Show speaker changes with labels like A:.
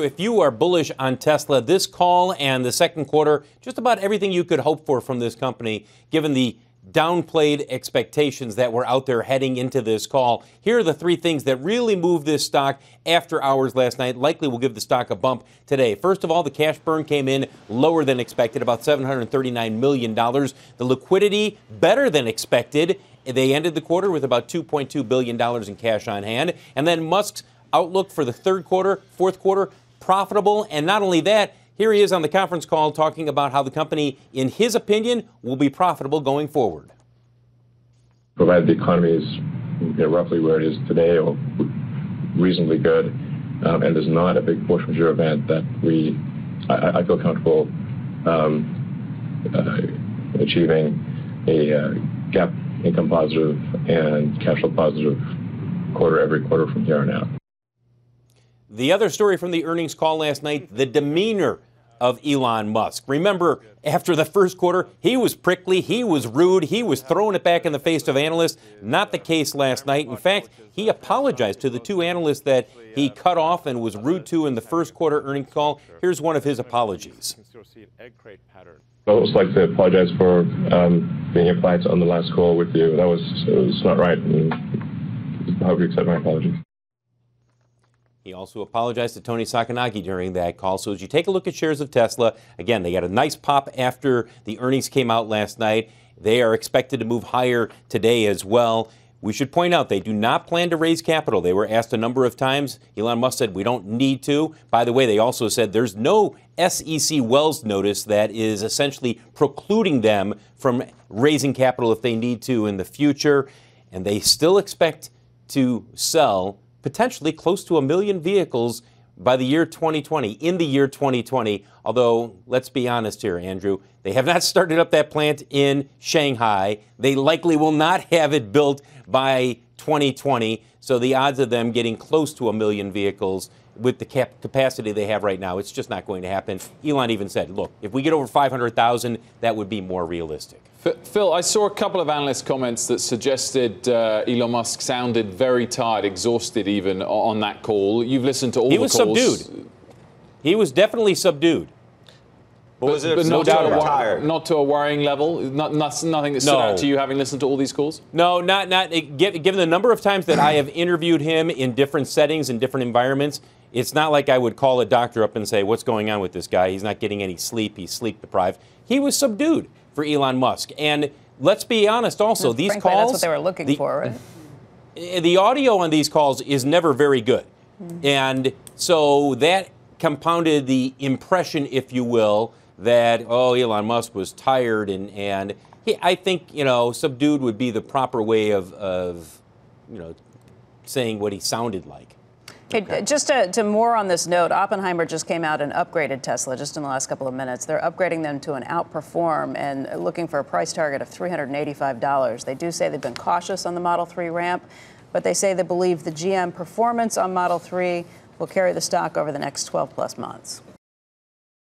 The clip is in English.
A: If you are bullish on Tesla, this call and the second quarter, just about everything you could hope for from this company, given the downplayed expectations that were out there heading into this call. Here are the three things that really moved this stock after hours last night, likely will give the stock a bump today. First of all, the cash burn came in lower than expected, about $739 million. The liquidity, better than expected. They ended the quarter with about $2.2 billion in cash on hand. And then Musk's outlook for the third quarter, fourth quarter, profitable. And not only that, here he is on the conference call talking about how the company, in his opinion, will be profitable going forward.
B: Provided the economy is roughly where it is today or reasonably good, and there's not a big force majeure event that I feel comfortable achieving a GAAP income positive and cash flow positive quarter every quarter from here on out.
A: The other story from the earnings call last night, the demeanor of Elon Musk. Remember, after the first quarter, he was prickly, he was rude, he was throwing it back in the face of analysts. Not the case last night. In fact, he apologized to the two analysts that he cut off and was rude to in the first quarter earnings call. Here's one of his apologies.
B: I would just like to apologize for being impolite on the last call with you. It was not right, and I hope you accept my apologies.
A: He also apologized to Tony Sacconaghi during that call. So as you take a look at shares of Tesla, again, they got a nice pop after the earnings came out last night. They are expected to move higher today as well. We should point out they do not plan to raise capital. They were asked a number of times. Elon Musk said we don't need to. By the way, they also said there's no SEC Wells notice that is essentially precluding them from raising capital if they need to in the future. And they still expect to sell potentially close to 1 million vehicles by the year 2020, in the year 2020. Although, let's be honest here, Andrew, they have not started up that plant in Shanghai. They likely will not have it built by 2020. So the odds of them getting close to 1 million vehicles with the capacity they have right now, it's just not going to happen. Elon even said, look, if we get over 500,000, that would be more realistic.
C: Phil, I saw a couple of analyst comments that suggested Elon Musk sounded very tired, exhausted even on that call. You've listened to all the calls.
A: He was subdued. He was definitely subdued.
C: But no doubt not to a worrying level? Nothing that stood out to you having listened to all these calls?
A: No, not given the number of times that I have interviewed him in different settings and different environments. It's not like I would call a doctor up and say, what's going on with this guy? He's not getting any sleep. He's sleep deprived. He was subdued for Elon Musk. And let's be honest also, these
D: frankly,
A: calls...
D: that's what they were looking for, right?
A: The audio on these calls is never very good. And so that compounded the impression, if you will, that, oh, Elon Musk was tired. And I think, subdued would be the proper way of saying what he sounded like.
D: Okay. Just to more on this note, Oppenheimer just came out and upgraded Tesla just in the last couple of minutes. They're upgrading them to an outperform and looking for a price target of $385. They do say they've been cautious on the Model 3 ramp, but they say they believe the GM performance on Model 3 will carry the stock over the next 12 plus months.